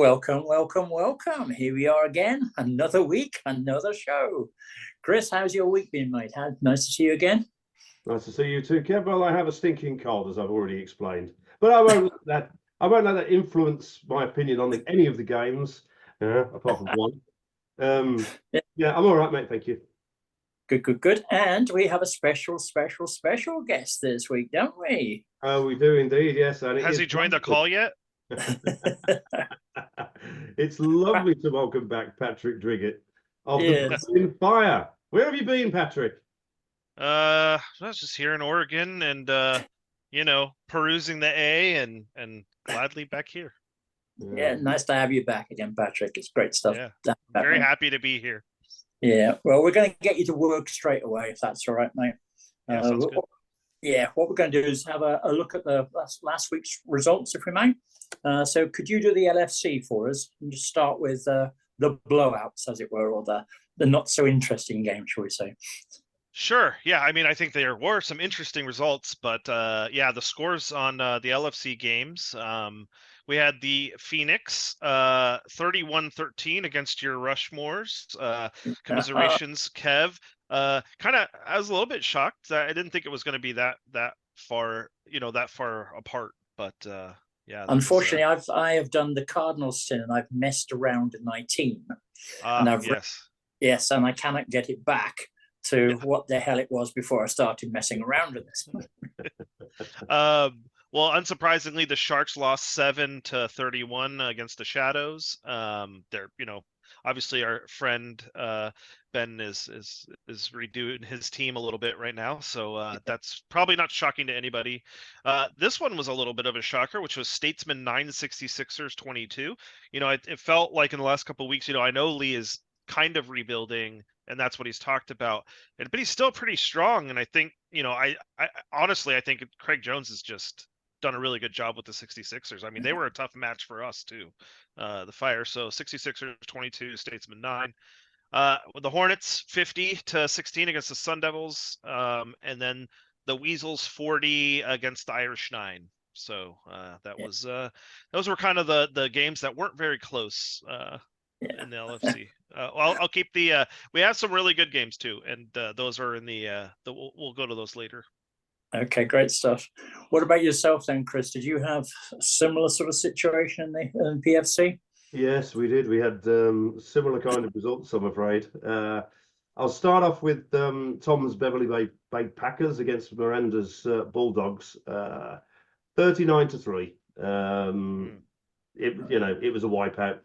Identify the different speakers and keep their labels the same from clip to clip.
Speaker 1: Welcome, welcome, welcome. Here we are again. Another week, another show. Chris, how's your week been, mate? Nice to see you again.
Speaker 2: Nice to see you too, Kev. Well, I have a stinking cold, as I've already explained, but I won't let that influence my opinion on any of the games, apart from one. Yeah, I'm all right, mate. Thank you.
Speaker 1: Good, good, good. And we have a special guest this week, don't we?
Speaker 2: Oh, we do indeed, yes. And
Speaker 3: has he joined the call yet?
Speaker 2: It's lovely to welcome back Patrick Driggett of
Speaker 1: Yes.
Speaker 2: the Berlin Fire. Where have you been, Patrick?
Speaker 3: I was just here in Oregon and perusing the A and gladly back here.
Speaker 1: Yeah, nice to have you back again, Patrick. It's great stuff.
Speaker 3: Yeah, very happy to be here.
Speaker 1: Yeah, well, we're going to get you to work straight away, if that's all right, mate.
Speaker 3: Yeah, sounds good.
Speaker 1: Yeah, what we're going to do is have a look at the last week's results, if we may. So could you do the LFC for us and just start with the blowouts, as it were, or the not so interesting game, shall we say?
Speaker 3: Sure. Yeah, I mean, I think there were some interesting results, but yeah, the scores on the LFC games. We had the Phoenix 31-13 against your Rushmores. Commiserations, Kev. I was a little bit shocked. I didn't think it was going to be that far, that far apart. But yeah.
Speaker 1: Unfortunately, I have done the Cardinal sin, and I've messed around in my team. Yes, and I cannot get it back to what the hell it was before I started messing around with this.
Speaker 3: Well, unsurprisingly, the Sharks lost 7-31 against the Shadows. They're, obviously our friend Ben is redoing his team a little bit right now, so that's probably not shocking to anybody. This one was a little bit of a shocker, which was Statesman 9, 66ers 22. It felt like in the last couple of weeks, I know Lee is kind of rebuilding, and that's what he's talked about. But he's still pretty strong, and I think, I honestly, I think Craig Jones has just done a really good job with the 66ers. I mean, they were a tough match for us too, the Fire. So 66ers 22, Statesman 9. The Hornets 50-16 against the Sun Devils, and then the Weasels 40 against the Irish 9. So was those were kind of the games that weren't very close in the LFC. I'll keep the we have some really good games too, and those are in the we'll go to those later.
Speaker 1: Okay, great stuff. What about yourself then, Chris? Did you have a similar sort of situation in the PFC?
Speaker 2: Yes, we did. We had similar kind of results, I'm afraid. I'll start off with Tom's Beverly Bay Packers against Miranda's Bulldogs, 39-3. It was a wipeout.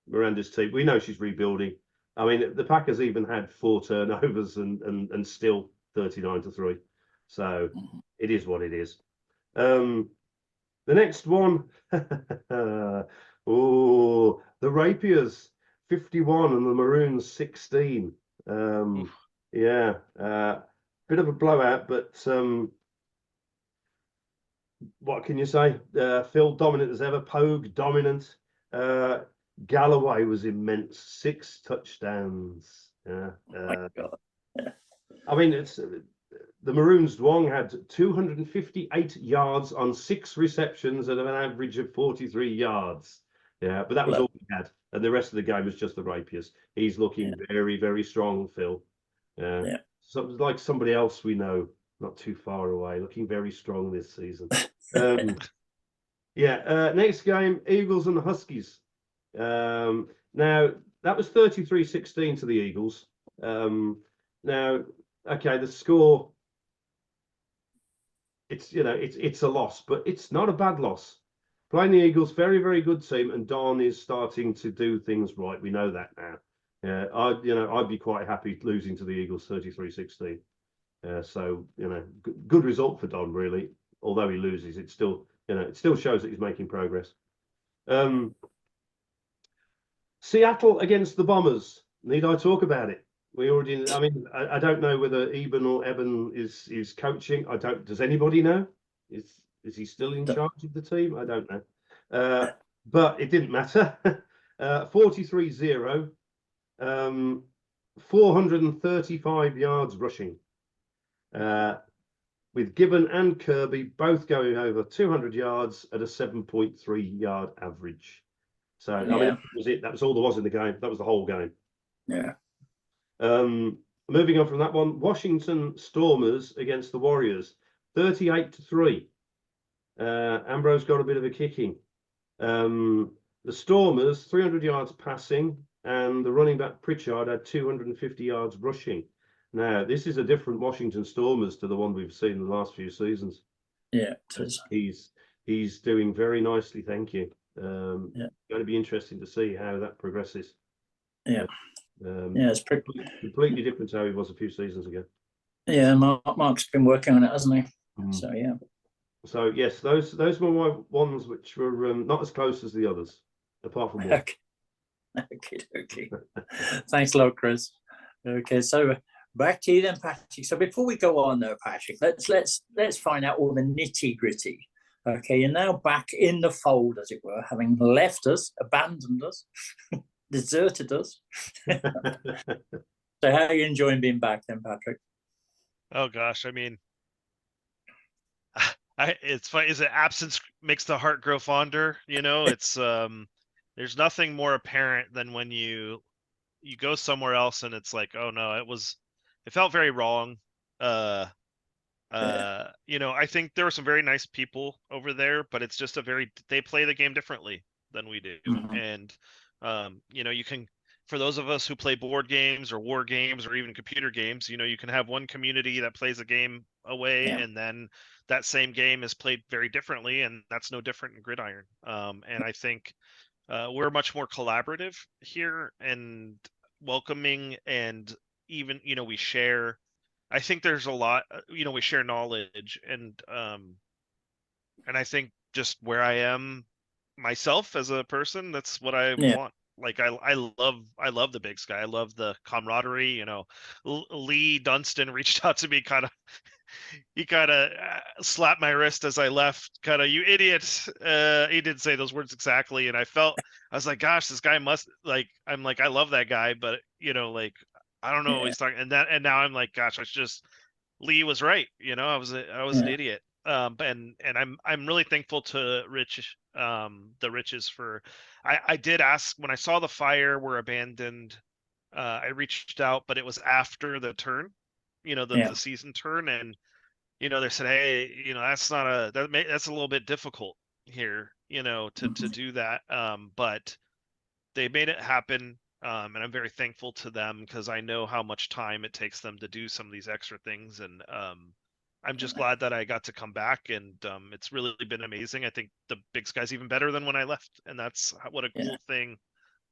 Speaker 2: Miranda's team. We know she's rebuilding. I mean, the Packers even had 4 turnovers and still 39-3. So it is what it is. The next one, the Rapiers 51 and the Maroons 16. Yeah, bit of a blowout, but what can you say? Phil dominant as ever. Pogue dominant. Galloway was immense. 6 touchdowns. Yeah. I mean, it's. The Maroons Duong had 258 yards on 6 receptions at an average of 43 yards. Yeah, but that was all he had. And the rest of the game was just the Rapiers. He's looking very, very strong, Phil. Yeah. So like somebody else we know, not too far away, looking very strong this season. Next game, Eagles and the Huskies. Now, that was 33-16 to the Eagles. Now, okay, the score... It's a loss, but it's not a bad loss. Playing the Eagles, very, very good team, and Don is starting to do things right. We know that now. I'd be quite happy losing to the Eagles 33-16. So good result for Don, really. Although he loses, it still shows that he's making progress. Seattle against the Bombers. Need I talk about it? We already. I mean, I don't know whether Eben or Eben is coaching. I don't. Does anybody know? Is he still in charge of the team? I don't know. But it didn't matter. 43-0, 435 yards rushing. With Gibbon and Kirby both going over 200 yards at a 7.3 yard average. So I
Speaker 1: Yeah.
Speaker 2: mean, that was it. That was all there was in the game. That was the whole game.
Speaker 1: Yeah.
Speaker 2: Moving on from that one, Washington Stormers against the Warriors, 38-3. Ambrose got a bit of a kicking. The Stormers, 300 yards passing, and the running back Pritchard had 250 yards rushing. Now, this is a different Washington Stormers to the one we've seen in the last few seasons.
Speaker 1: Yeah. It is.
Speaker 2: He's doing very nicely, thank you.
Speaker 1: Yeah.
Speaker 2: Going to be interesting to see how that progresses.
Speaker 1: Yeah.
Speaker 2: Um,
Speaker 1: Yeah. It's pretty.
Speaker 2: completely different to how he was a few seasons ago.
Speaker 1: Yeah. Mark's been working on it, hasn't he?
Speaker 2: Mm.
Speaker 1: So yeah.
Speaker 2: So yes, those were my ones which were not as close as the others, apart from one.
Speaker 1: Okay. Thanks a lot, Chris. Okay, so back to you then, Patrick. So before we go on, though, Patrick, let's find out all the nitty gritty. Okay, you're now back in the fold, as it were, having left us, abandoned us, deserted us. So how are you enjoying being back then, Patrick?
Speaker 3: Oh gosh, I mean, it's funny. Is it absence makes the heart grow fonder? You know, it's there's nothing more apparent than when you go somewhere else and it's like, oh no, it felt very wrong. You know, I think there were some very nice people over there, but it's just they play the game differently than we do.
Speaker 1: Mhm.
Speaker 3: And you know, for those of us who play board games or war games or even computer games, you know, you can have one community that plays a game away,
Speaker 1: Yeah.
Speaker 3: and then that same game is played very differently, and that's no different in Gridiron. And I think we're much more collaborative here and welcoming, and even, you know, we share. I think there's a lot, you know, we share knowledge, and I think just where I am myself as a person, that's what I
Speaker 1: Yeah.
Speaker 3: want. Like I love the Big Sky. I love the camaraderie. You know, Lee Dunstan reached out to me, he kind of slapped my wrist as I left, kind of, you idiot. He didn't say those words exactly, and I was like, gosh, this guy must, like, I'm like, I love that guy, but you know, like, I don't know what he's talking. And now I'm like, gosh, Lee was right. You know, I was an idiot. And I'm really thankful to Rich, the Riches, for, I did ask when I saw the fire were abandoned. I reached out, but it was after the turn, you know, the season turn, and you know, they said, hey, you know, that's a little bit difficult here, you know, to do that. But they made it happen. And I'm very thankful to them, because I know how much time it takes them to do some of these extra things. And I'm just glad that I got to come back, and it's really been amazing. I think the Big Sky's even better than when I left, and that's what a cool thing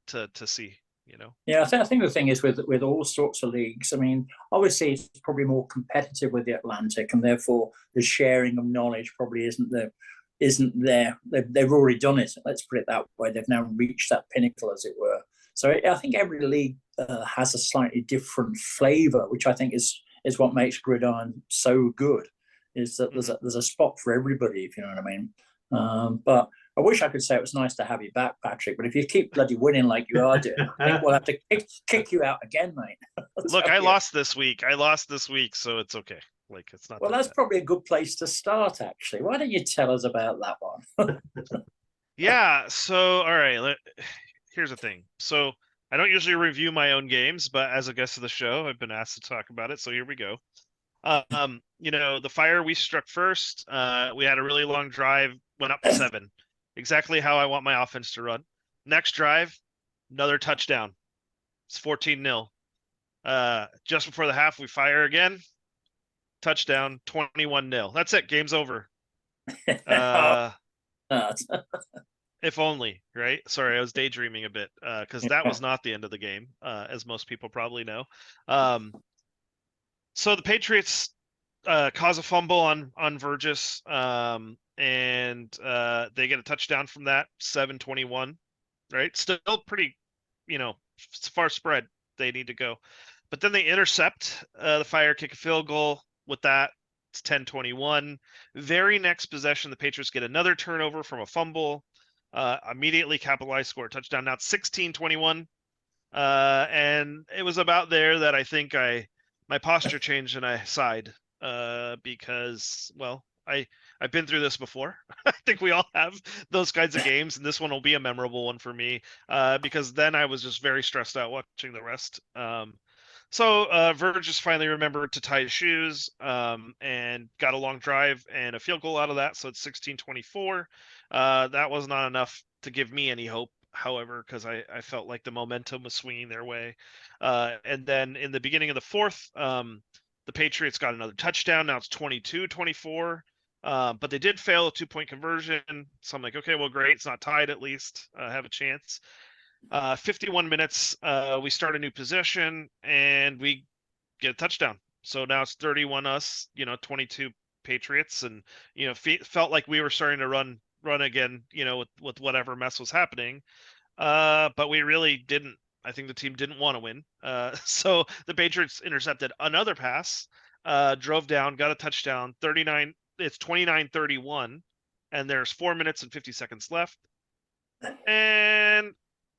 Speaker 3: to see, you know.
Speaker 1: Yeah, I think the thing is with all sorts of leagues, I mean, obviously it's probably more competitive with the Atlantic, and therefore the sharing of knowledge probably isn't there. They've already done it. Let's put it that way. They've now reached that pinnacle, as it were. So I think every league has a slightly different flavour, which I think is what makes Gridiron so good. Is that there's a spot for everybody, if you know what I mean. But I wish I could say it was nice to have you back, Patrick. But if you keep bloody winning like you are doing, I think we'll have to kick you out again, mate.
Speaker 3: Look, I lost this week. So it's okay. Like, it's not.
Speaker 1: Well, that's probably a good place to start, actually. Why don't you tell us about that one?
Speaker 3: Yeah. So, all right. Here's the thing. So I don't usually review my own games, but as a guest of the show, I've been asked to talk about it. So here we go. You know, the fire we struck first, we had a really long drive, went up 7, exactly how I want my offense to run. Next drive, another touchdown. It's 14-0. Just before the half, we fire again. Touchdown, 21-0. That's it. Game's over. If only, right? Sorry, I was daydreaming a bit, because that was not the end of the game, as most people probably know. So the Patriots cause a fumble on Vergis, and they get a touchdown from that, 7-21, right? Still pretty, you know, far spread they need to go. But then they intercept the Fire, kick a field goal with that. It's 10-21. Very next possession, the Patriots get another turnover from a fumble. Immediately capitalize, score a touchdown. Now it's 16-21. And it was about there that I think my posture changed and I sighed, because, well, I I've been through this before. I think we all have those kinds of games, and this one will be a memorable one for me because then I was just very stressed out watching the rest. So Verge just finally remembered to tie his shoes and got a long drive and a field goal out of that. So it's 16-24. That was not enough to give me any hope, however, because I felt like the momentum was swinging their way. And then in the beginning of the fourth, the Patriots got another touchdown. Now it's 22-24. But they did fail a 2-point conversion. So I'm like, okay, well, great. It's not tied at least. Have a chance. 51 minutes, we start a new possession and we get a touchdown. So now it's 31 us, 22 Patriots, and felt like we were starting to run again, with whatever mess was happening. But we really didn't. I think the team didn't want to win. So the Patriots intercepted another pass, drove down, got a touchdown. 39. It's 29-31, and there's 4 minutes and 50 seconds left. And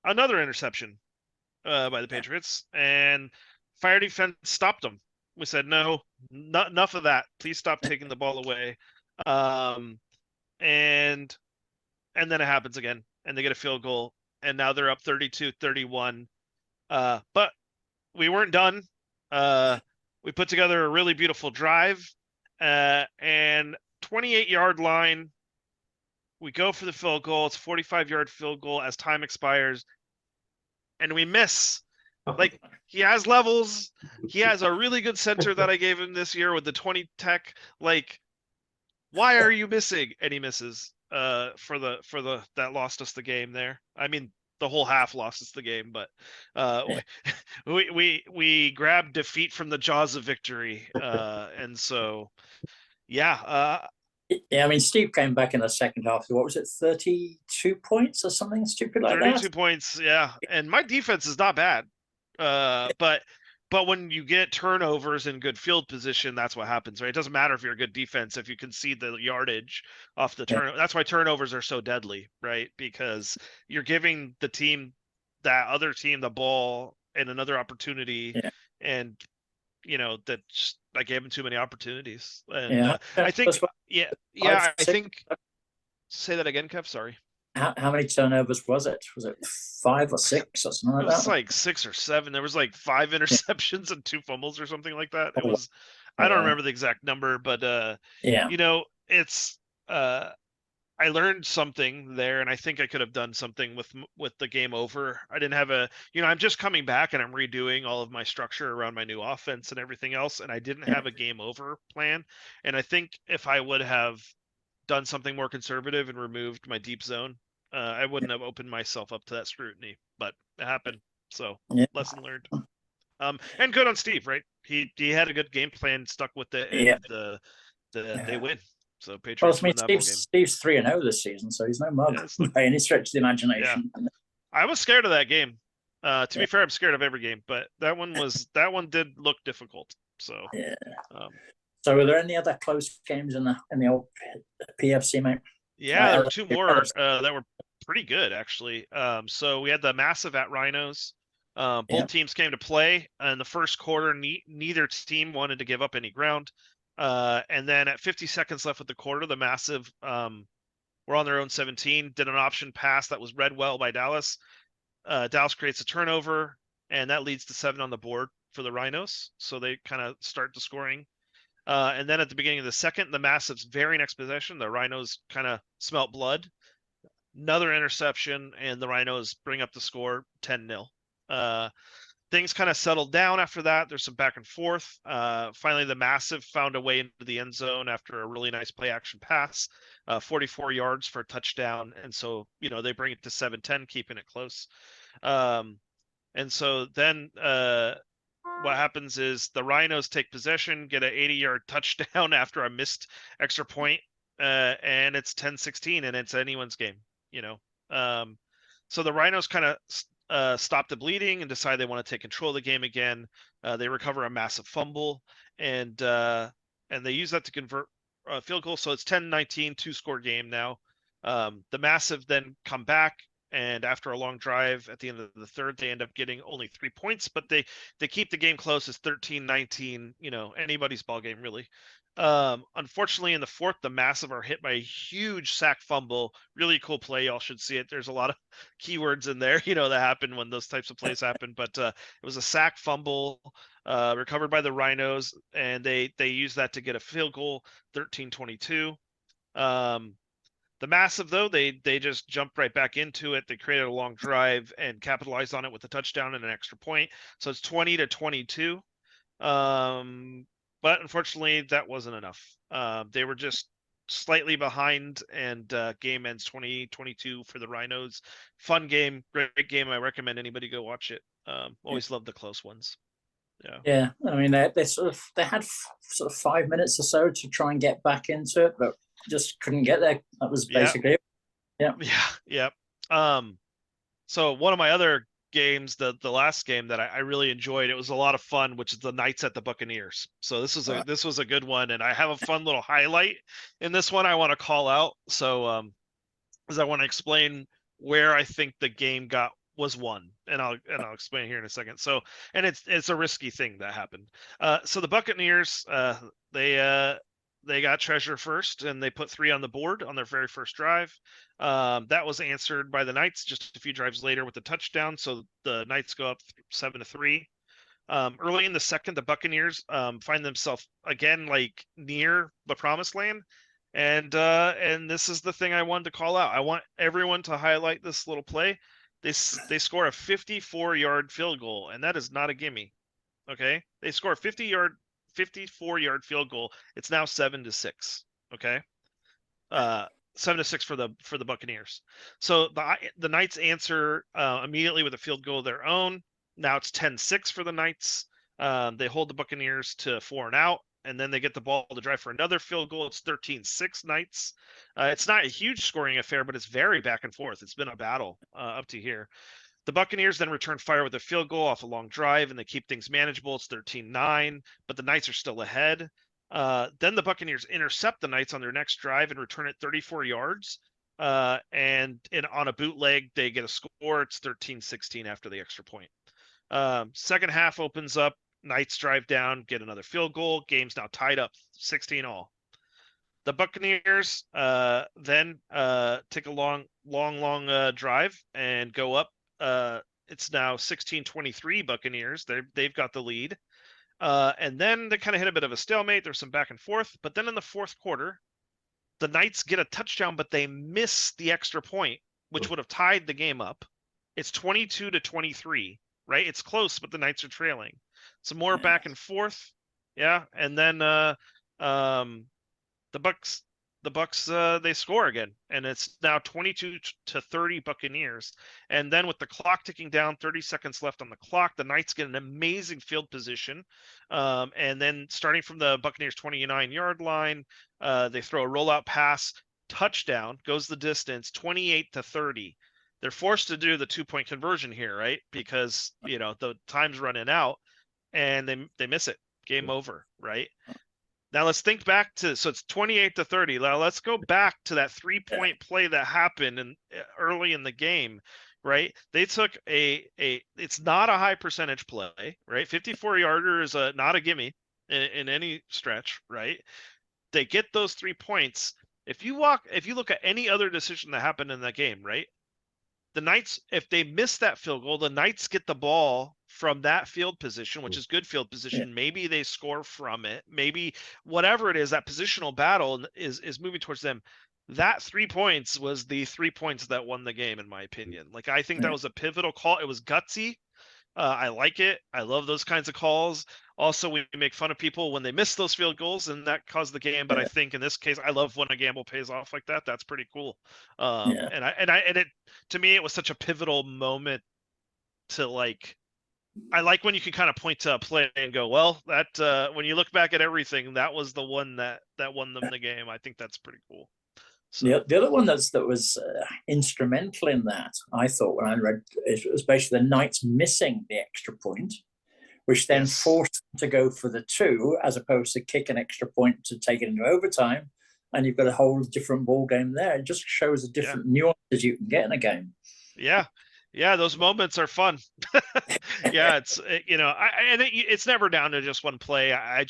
Speaker 3: another interception by the Patriots, and fire defense stopped them. We said, no, not enough of that. Please stop taking the ball away. And then it happens again, and they get a field goal, and now they're up 32-31. But we weren't done. We put together a really beautiful drive, and 28-yard line. We go for the field goal. It's a 45-yard field goal as time expires, and we miss. Like, he has levels. He has a really good center that I gave him this year with the 20 tech. Like, why are you missing? And he misses. For the that lost us the game there. I mean, the whole half lost us the game, but we grabbed defeat from the jaws of victory. And so, yeah.
Speaker 1: Yeah, I mean, Steve came back in the second half. What was it, 32 points or something stupid like
Speaker 3: 32
Speaker 1: that?
Speaker 3: points, yeah. And my defense is not bad. But when you get turnovers in good field position, that's what happens, right? It doesn't matter if you're a good defense if you concede the yardage off the turn. That's why turnovers are so deadly, right? Because you're giving that other team the ball and another opportunity, and that just, I gave them too many opportunities. And I think, I think. Say that again, Kev. Sorry.
Speaker 1: How many turnovers was it? Was it 5 or 6 or something like that?
Speaker 3: It was like 6 or 7. There was like 5 interceptions and 2 fumbles or something like that. It was, I don't remember the exact number, but it's I learned something there, and I think I could have done something with the game over. I didn't have I'm just coming back and I'm redoing all of my structure around my new offense and everything else, and I didn't have a game over plan. And I think if I would have done something more conservative and removed my deep zone, I wouldn't have opened myself up to that scrutiny, but it happened. So lesson learned. And good on Steve, right? He had a good game plan, stuck with it, and they win. So Patriots win that ball game.
Speaker 1: Steve's 3-0 this season, so he's no mug by any stretch of the imagination.
Speaker 3: Yeah. I was scared of that game. To be fair, I'm scared of every game, but that one did look difficult. So
Speaker 1: so were there any other close games in the old PFC, mate?
Speaker 3: Yeah, there were 2 more that were pretty good, actually. So we had the Massive at Rhinos. Both teams came to play. In the first quarter, neither team wanted to give up any ground. And then at 50 seconds left with the quarter, the Massive were on their own 17, did an option pass that was read well by Dallas. Dallas creates a turnover, and that leads to 7 on the board for the Rhinos. So they kind of start the scoring. And then at the beginning of the second, the Massive's very next possession, the Rhinos kind of smelt blood. Another interception, and the Rhinos bring up the score 10-0. Things kind of settled down after that. There's some back and forth. Finally, the Massive found a way into the end zone after a really nice play action pass, 44 yards for a touchdown. And so, they bring it to 7-10, keeping it close. And so then what happens is the Rhinos take possession, get an 80-yard touchdown after a missed extra point, and it's 10-16, and it's anyone's game, So the Rhinos kind of stop the bleeding and decide they want to take control of the game again. They recover a massive fumble, and they use that to convert a field goal. So it's 10-19, 2-score game now. The Massive then come back, and after a long drive at the end of the third, they end up getting only 3 points, but they keep the game close. It's 13-19, anybody's ball game really. Unfortunately in the fourth, the Massive are hit by a huge sack fumble. Really cool play. Y'all should see it. There's a lot of keywords in there, that happen when those types of plays happen, but it was a sack fumble recovered by the Rhinos, and they used that to get a field goal, 13-22. The Massive, though, they just jumped right back into it. They created a long drive and capitalized on it with a touchdown and an extra point. So it's 20-22. But unfortunately, that wasn't enough. They were just slightly behind, and game ends 20-22 for the Rhinos. Fun game, great game. I recommend anybody go watch it. Always love the close ones. Yeah.
Speaker 1: Yeah, I mean, they had sort of 5 minutes or so to try and get back into it, but just couldn't get there. That was basically it.
Speaker 3: Yeah. So one of my other games, the last game that I really enjoyed, it was a lot of fun, which is the Knights at the Buccaneers. So this was a good one, and I have a fun little highlight in this one I want to call out. So as I want to explain where I think the game was won, and I'll explain here in a second. So, and it's a risky thing that happened. So the Buccaneers, they got treasure first, and they put 3 on the board on their very first drive. That was answered by the Knights just a few drives later with a touchdown. So the Knights go up 7-3. Early in the second, the Buccaneers find themselves again like near the promised land. And this is the thing I wanted to call out. I want everyone to highlight this little play. They score a 54-yard field goal, and that is not a gimme. Okay, they score a 54-yard field goal. It's now 7-6. Okay, 7-6 for the Buccaneers. So the Knights answer immediately with a field goal of their own. Now it's 10-6 for the Knights. They hold the Buccaneers to 4 and out, and then they get the ball to drive for another field goal. It's 13-6 Knights. It's not a huge scoring affair, but it's very back and forth. It's been a battle up to here. The Buccaneers then return fire with a field goal off a long drive, and they keep things manageable. It's 13-9, but the Knights are still ahead. Then the Buccaneers intercept the Knights on their next drive and return it 34 yards. And on a bootleg, they get a score. It's 13-16 after the extra point. Second half opens up. Knights drive down, get another field goal. Game's now tied up 16-all. The Buccaneers then take a long drive and go up. It's now 16-23 Buccaneers. They've got the lead. And then they kind of hit a bit of a stalemate. There's some back and forth. But then in the fourth quarter, the Knights get a touchdown, but they miss the extra point, which would have tied the game up. It's 22-23, right? It's close, but the Knights are trailing. Some more back and forth. Yeah. And then the Bucks they score again, and it's now 22-30 Buccaneers. And then with the clock ticking down, 30 seconds left on the clock, the Knights get an amazing field position. And then starting from the Buccaneers 29-yard line, they throw a rollout pass, touchdown, goes the distance, 28-30. They're forced to do the 2-point conversion here, right? Because the time's running out, and they miss it. Game over, right? Now let's think back so it's 28-30. Now let's go back to that 3-point play that happened early in the game, right? They took it's not a high percentage play, right? 54-yarder is not a gimme in any stretch, right? They get those 3 points. If you look at any other decision that happened in that game, right? The Knights, if they miss that field goal, the Knights get the ball from that field position, which is good field position. Maybe they score from it. Maybe whatever it is, that positional battle is moving towards them. That 3 points was the 3 points that won the game, in my opinion. Like, I think that was a pivotal call. It was gutsy. I like it. I love those kinds of calls. Also, we make fun of people when they miss those field goals, and that caused the game. But I think in this case, I love when a gamble pays off like that. That's pretty cool. To me, it was such a pivotal moment to like. I like when you can kind of point to a play and go, well, that when you look back at everything, that was the one that won them the game. I think that's pretty cool. So.
Speaker 1: The other one that was instrumental in that, I thought, when I read it, was basically the Knights missing the extra point, which then forced them to go for the 2, as opposed to kick an extra point to take it into overtime, and you've got a whole different ball game there. It just shows the different nuances you can get in a game.
Speaker 3: Yeah. Yeah, those moments are fun. Yeah, it's you know, and it's never down to just one play. I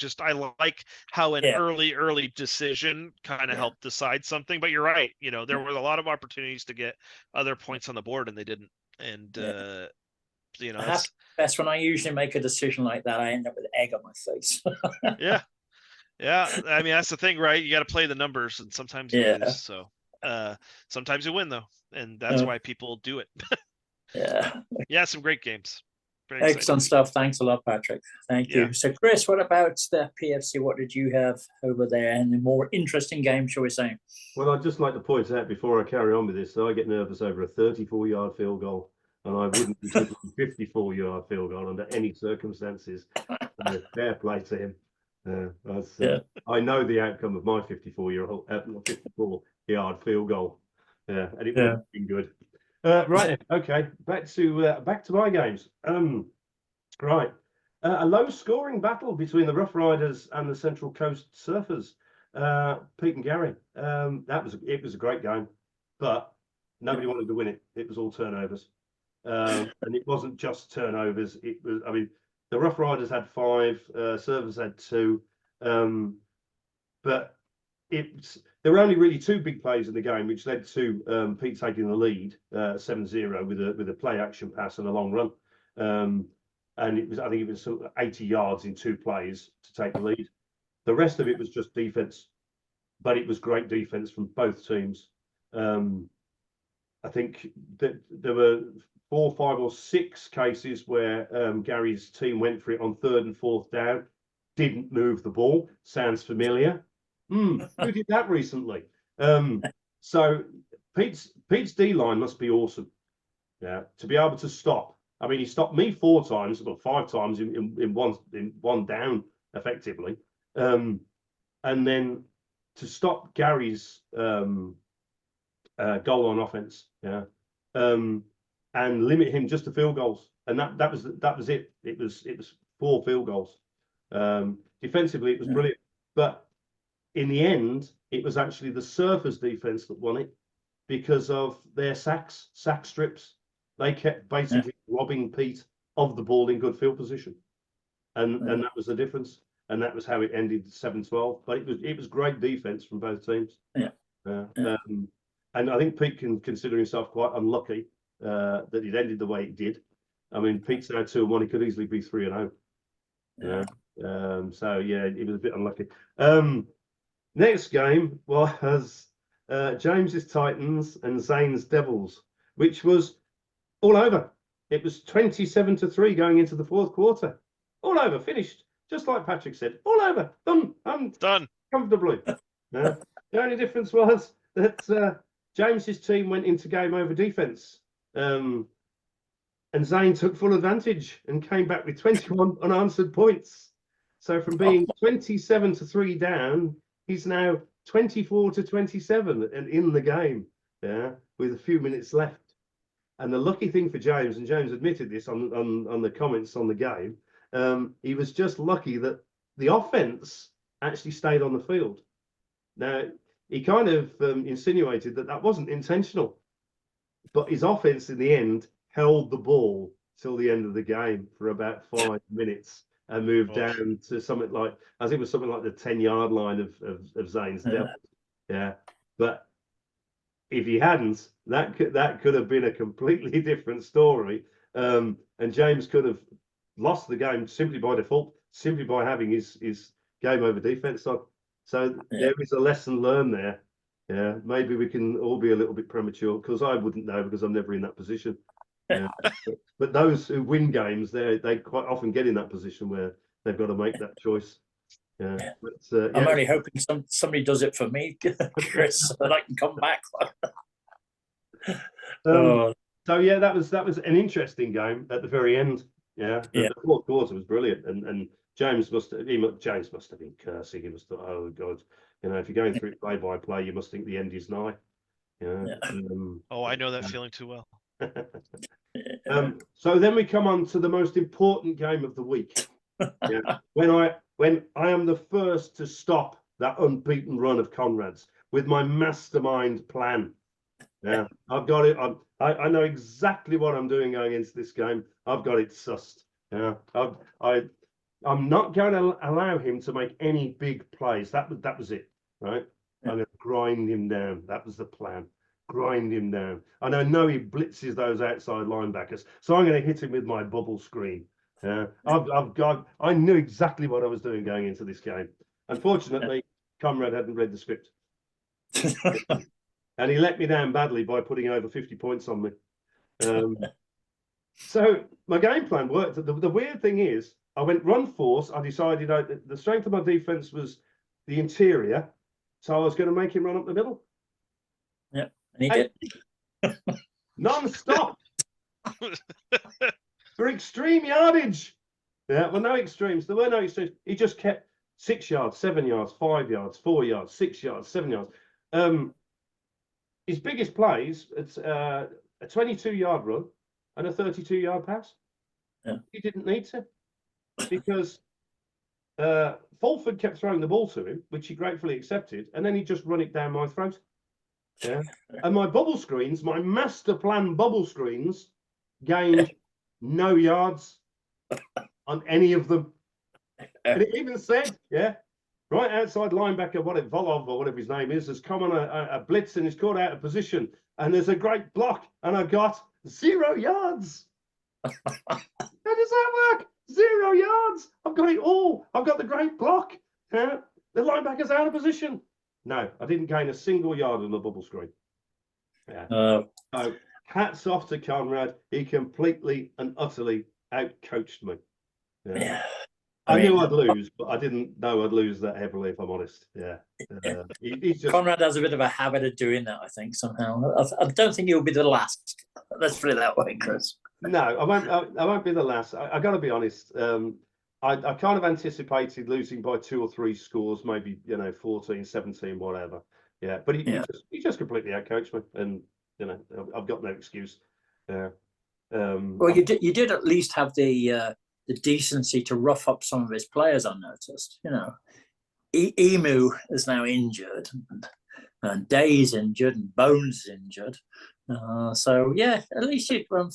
Speaker 3: like how an
Speaker 1: Yeah.
Speaker 3: early decision kind of
Speaker 1: Yeah.
Speaker 3: helped decide something. But you're right, you know, there were a lot of opportunities to get other points on the board and they didn't. And
Speaker 1: Yeah.
Speaker 3: you know,
Speaker 1: I have to
Speaker 3: that's
Speaker 1: confess, when I usually make a decision like that, I end up with egg on my face.
Speaker 3: yeah, yeah. I mean, that's the thing, right? You got to play the numbers, and sometimes you lose.
Speaker 1: Yeah.
Speaker 3: So sometimes you win though, and that's
Speaker 1: Uh,
Speaker 3: why people do it.
Speaker 1: yeah.
Speaker 3: Yeah, some great games. Very exciting.
Speaker 1: Excellent stuff. Thanks a lot, Patrick. Thank
Speaker 3: Yeah.
Speaker 1: you. So, Chris, what about the PFC? What did you have over there? And the more interesting game, shall we say?
Speaker 2: Well, I'd just like to point out before I carry on with this, that I get nervous over a 34-yard field goal, and I wouldn't consider a 54-yard field goal under any circumstances. Fair play to him.
Speaker 1: Yeah.
Speaker 2: I know the outcome of my 54-yard field goal. Yeah, and it would have been good. Right, okay, back to my games. Right, a low-scoring battle between the Rough Riders and the Central Coast Surfers. Pete and Gary. It was a great game, but nobody wanted to win it. It was all turnovers, and it wasn't just turnovers. It was, I mean, the Rough Riders had 5, Surfers had 2, but there were only really 2 big plays in the game, which led to Pete taking the lead 7-0 with a play action pass and a long run. And I think it was 80 yards in 2 plays to take the lead. The rest of it was just defense, but it was great defense from both teams. I think that there were 4, 5, or 6 cases where Gary's team went for it on 3rd and 4th down, didn't move the ball. Sounds familiar. Who did that recently? So Pete's D line must be awesome. Yeah, to be able to stop. I mean, he stopped me 4 times, or 5 times in one down, effectively. And then to stop Gary's goal on offense, yeah, and limit him just to field goals, and that was it. It was 4 field goals. Defensively, it was brilliant, but in the end, it was actually the Surfers' defense that won it because of their sack strips. They kept basically robbing Pete of the ball in good field position, and that was the difference. And that was how it ended 7-12. But it was great defense from both teams.
Speaker 1: Yeah.
Speaker 2: And I think Pete can consider himself quite unlucky that it ended the way it did. I mean, Pete's now 2-1. He could easily be 3-0.
Speaker 1: Yeah.
Speaker 2: So yeah, it was a bit unlucky. Next game was James's Titans and Zane's Devils, which was all over. It was 27-3 going into the 4th quarter. All over, finished. Just like Patrick said, all over,
Speaker 3: Done
Speaker 2: comfortably. The only difference was that James's team went into game over defense, and Zane took full advantage and came back with 21 unanswered points. So from being 27-3 down, he's now 24-27 and in the game, yeah, with a few minutes left. And the lucky thing for James, and James admitted this on the comments on the game, he was just lucky that the offense actually stayed on the field. Now, he kind of insinuated that wasn't intentional, but his offense in the end held the ball till the end of the game for about 5 minutes and moved down to something like, I think it was something like the 10-yard line of Zane's Devils. Yeah, but if he hadn't, that could have been a completely different story, and James could have lost the game simply by default, simply by having his game over defense on. So there is a lesson learned there. Yeah, maybe we can all be a little bit premature, because I wouldn't know, because I'm never in that position. Yeah. But those who win games, they quite often get in that position where they've got to make that choice. Yeah, but,
Speaker 1: I'm only hoping somebody does it for me, Chris, so that I can come back.
Speaker 2: So yeah, that was an interesting game at the very end. Yeah, the 4th quarter was brilliant, and James must have been cursing. He must have thought, oh God, if you're going through it play by play, you must think the end is nigh. Yeah.
Speaker 3: I know that feeling too well.
Speaker 2: So then we come on to the most important game of the week. Yeah. When I am the first to stop that unbeaten run of Conrad's with my mastermind plan. Yeah, I've got it. I know exactly what I'm doing going into this game. I've got it sussed. Yeah, I'm not going to allow him to make any big plays. That was it, right?
Speaker 1: Yeah.
Speaker 2: I'm going to grind him down. That was the plan. Grind him down. And I know he blitzes those outside linebackers, so I'm going to hit him with my bubble screen. Yeah, I knew exactly what I was doing going into this game. Unfortunately, Conrad hadn't read the script. And he let me down badly by putting over 50 points on me. So my game plan worked. The weird thing is, I went run force. I decided the strength of my defense was the interior, so I was going to make him run up the middle.
Speaker 1: Yeah, and he did.
Speaker 2: Non-stop for extreme yardage. Yeah, well, no extremes. There were no extremes. He just kept 6 yards, 7 yards, 5 yards, 4 yards, 6 yards, 7 yards. His biggest plays, it's a 22-yard run and a 32-yard pass.
Speaker 1: Yeah.
Speaker 2: He didn't need to, because Fulford kept throwing the ball to him, which he gratefully accepted, and then he just run it down my throat. Yeah. And my bubble screens, my master plan bubble screens, gained no yards on any of them. And it even said, right outside linebacker, Volov or whatever his name is, has come on a blitz and is caught out of position. And there's a great block, and I got 0 yards. How does that work? 0 yards. I've got it all. I've got the great block. The linebacker's out of position. No, I didn't gain a single yard on the bubble screen. Yeah. So hats off to Conrad. He completely and utterly outcoached me. Yeah. I knew I'd lose, but I didn't know I'd lose that heavily, if I'm honest. Yeah. He's just...
Speaker 1: Conrad has a bit of a habit of doing that, I think, somehow. I don't think he'll be the last. Let's put it that way, Chris.
Speaker 2: No, I won't be the last. I got to be honest. I kind of anticipated losing by 2 or 3 scores, maybe 14, 17, whatever. Yeah, but he just completely outcoached me, and I've got no excuse.
Speaker 1: Well, you did at least have the decency to rough up some of his players. I noticed. Emu is now injured, and Day's injured, and Bones is injured. So yeah, at least you'd run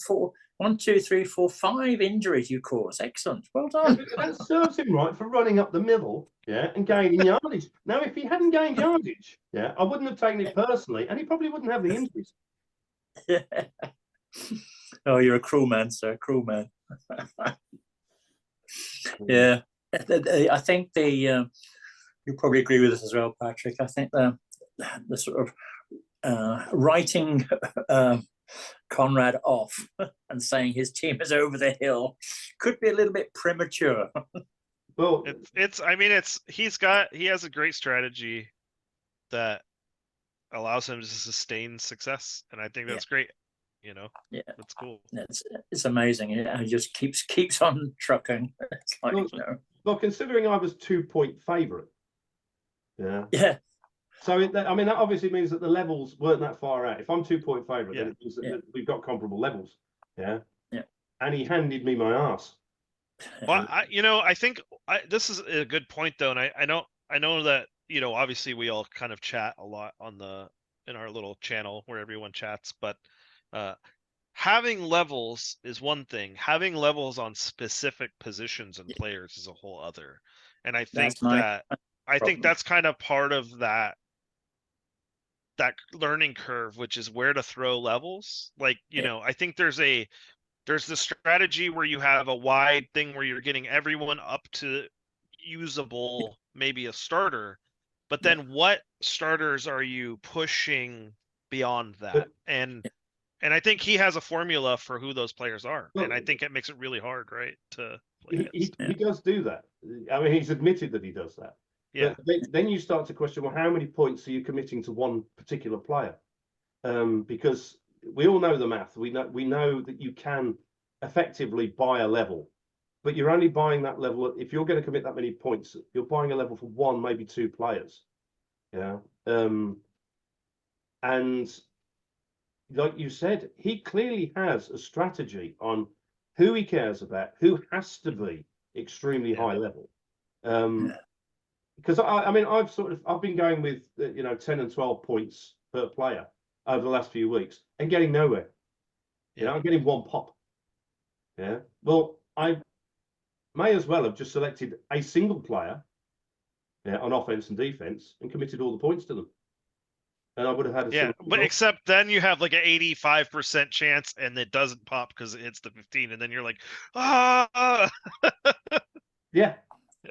Speaker 1: 1, 2, 3, 4, 5 injuries you caused. Excellent. Well done.
Speaker 2: That serves him right for running up the middle, and gaining yardage. Now, if he hadn't gained yardage, I wouldn't have taken it personally, and he probably wouldn't have the injuries.
Speaker 1: Oh, you're a cruel man, sir. Cruel man. Yeah. I think you probably agree with this as well, Patrick. I think the sort of writing Conrad off and saying his team is over the hill could be a little bit premature.
Speaker 2: Well,
Speaker 3: he has a great strategy that allows him to sustain success, and I think that's great. That's cool.
Speaker 1: It's amazing. It just keeps on trucking. It's like,
Speaker 2: well, considering I was 2-point favorite,
Speaker 1: yeah.
Speaker 2: So that obviously means that the levels weren't that far out. If I'm 2-point favorite, then it means that we've got comparable levels. Yeah. And he handed me my ass.
Speaker 3: Well, I think this is a good point, though, and I know that obviously we all kind of chat a lot in our little channel where everyone chats, but having levels is one thing. Having levels on specific positions and players is a whole other. And I think that's kind of part of that learning curve, which is where to throw levels. Like, I think there's the strategy where you have a wide thing where you're getting everyone up to usable, maybe a starter, but then what starters are you pushing beyond that? And I think he has a formula for who those players are. And I think it makes it really hard, right, to play against.
Speaker 2: He does do that. I mean, he's admitted that he does that.
Speaker 3: Yeah.
Speaker 2: But then you start to question, well, how many points are you committing to one particular player? Because we all know the math. We know that you can effectively buy a level, but you're only buying that level. If you're going to commit that many points, you're buying a level for 1, maybe 2 players. Yeah. And like you said, he clearly has a strategy on who he cares about, who has to be extremely high level. Because I've been going with 10 and 12 points per player over the last few weeks and getting nowhere. You know,
Speaker 3: Yeah.
Speaker 2: I'm getting one pop. Yeah. Well, I may as well have just selected a single player on offense and defense and committed all the points to them. And I would have had a
Speaker 3: Yeah,
Speaker 2: similar
Speaker 3: but
Speaker 2: result.
Speaker 3: except then you have like an 85% chance and it doesn't pop because it hits the 15 and then you're like, ah.
Speaker 2: Yeah.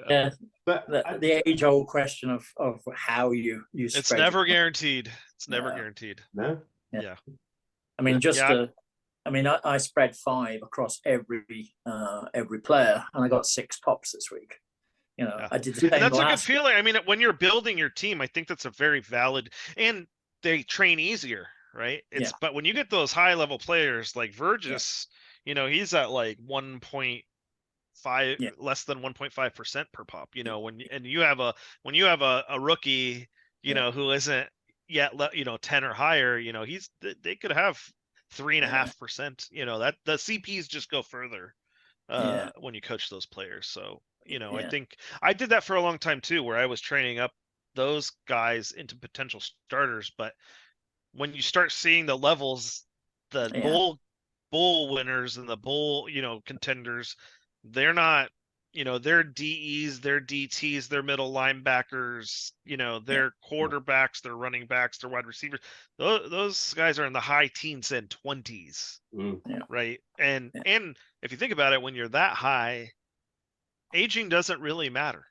Speaker 1: Yeah,
Speaker 2: But
Speaker 1: the age-old question of how you
Speaker 3: It's
Speaker 1: spread.
Speaker 3: never guaranteed. It's never
Speaker 1: No.
Speaker 3: guaranteed.
Speaker 2: no.
Speaker 1: I mean, just
Speaker 3: Yeah.
Speaker 1: I mean, I spread 5 across every player, and I got 6 pops this week. You know,
Speaker 3: Yeah.
Speaker 1: I did the
Speaker 2: And
Speaker 1: same
Speaker 3: And that's a good
Speaker 1: last.
Speaker 3: feeling. I mean, when you're building your team, I think that's a very valid, and they train easier, right? It's
Speaker 1: Yeah.
Speaker 3: but when you get those high level players like Vergis, you know, he's at like 1.5,
Speaker 1: Yeah.
Speaker 3: less than 1.5% per pop. You know, when you have a rookie, you
Speaker 1: Yeah.
Speaker 3: know, who isn't yet, 10 or higher, you know, they could have 3.5%. You know, that the CPs just go further
Speaker 1: Yeah.
Speaker 3: when you coach those players. So, you know, I
Speaker 1: Yeah.
Speaker 3: think I did that for a long time too, where I was training up those guys into potential starters. But when you start seeing the levels, the
Speaker 1: Yeah.
Speaker 3: bowl winners and the bowl, contenders, they're not, they're DEs, they're DTs, they're middle linebackers, they're quarterbacks, they're running backs, they're wide receivers. Those guys are in the high teens and 20s, right? And if you think about it, when you're that high, aging doesn't really matter,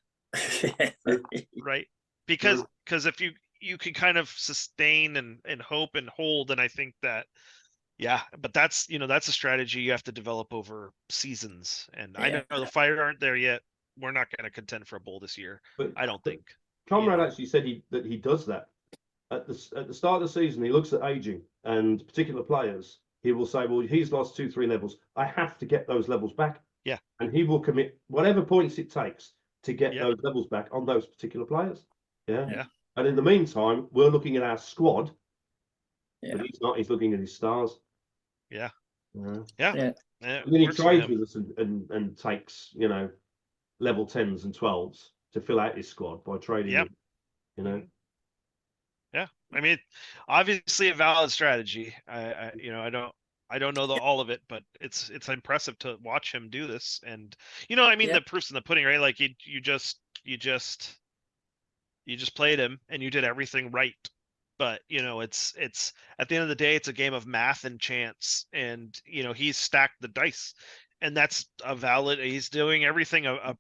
Speaker 3: right? Because if you can kind of sustain and hope and hold, and I think that, yeah, but that's a strategy you have to develop over seasons. And I know the Fire aren't there yet. We're not going to contend for a bowl this year.
Speaker 2: But
Speaker 3: I don't think.
Speaker 2: Conrad actually said that he does that at the start of the season. He looks at aging and particular players. He will say, "Well, he's lost 2-3 levels. I have to get those levels back."
Speaker 3: Yeah,
Speaker 2: and he will commit whatever points it takes to get those levels back on those particular players. Yeah. And in the meantime, we're looking at our squad. But he's not. He's looking at his stars.
Speaker 3: Yeah.
Speaker 2: And then he trades with us and takes, level 10s and 12s to fill out his squad by trading them,
Speaker 3: Yeah. I mean, obviously a valid strategy. I don't know all of it, but it's impressive to watch him do this. And the proof's in the pudding, right? Like you just played him and you did everything right. But it's at the end of the day, it's a game of math and chance. And he's stacked the dice, and that's a valid. He's doing everything a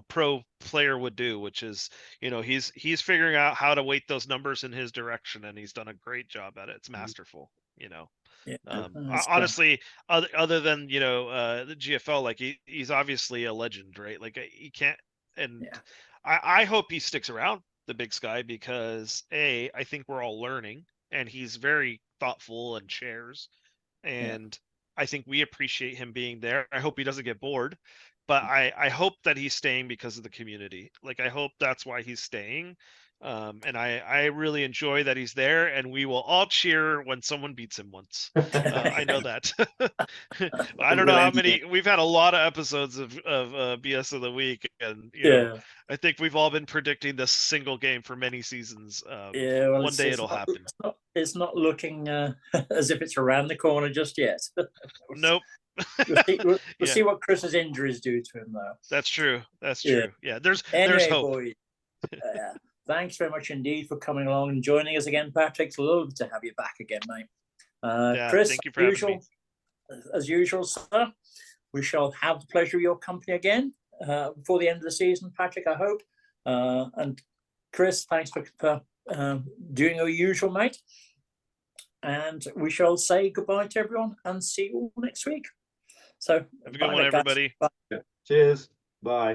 Speaker 3: pro player would do, which is he's figuring out how to weight those numbers in his direction, and he's done a great job at it. It's masterful. Honestly, other than the GFL, like he's obviously a legend, right? Like he can't, and I hope he sticks around, the Big Sky, because I think we're all learning, and he's very thoughtful and shares, and I think we appreciate him being there. I hope he doesn't get bored, but I hope that he's staying because of the community. Like I hope that's why he's staying. And I really enjoy that he's there, and we will all cheer when someone beats him once. I know that. I don't know how many. We've had a lot of episodes of BS of the week, and I think we've all been predicting this single game for many seasons.
Speaker 1: Well,
Speaker 3: one day it'll happen.
Speaker 1: It's not looking as if it's around the corner just yet.
Speaker 3: Nope.
Speaker 1: We'll see what Chris's injuries do to him, though.
Speaker 3: That's true. That's true. Yeah, there's hope.
Speaker 1: Boys, thanks very much indeed for coming along and joining us again, Patrick. It's lovely to have you back again, mate. Chris,
Speaker 3: thank you for having me.
Speaker 1: As usual, sir, we shall have the pleasure of your company again before the end of the season, Patrick, I hope. And Chris, thanks for doing your usual, mate. And we shall say goodbye to everyone and see you all next week. So
Speaker 3: have a good one, everybody.
Speaker 2: Cheers. Bye.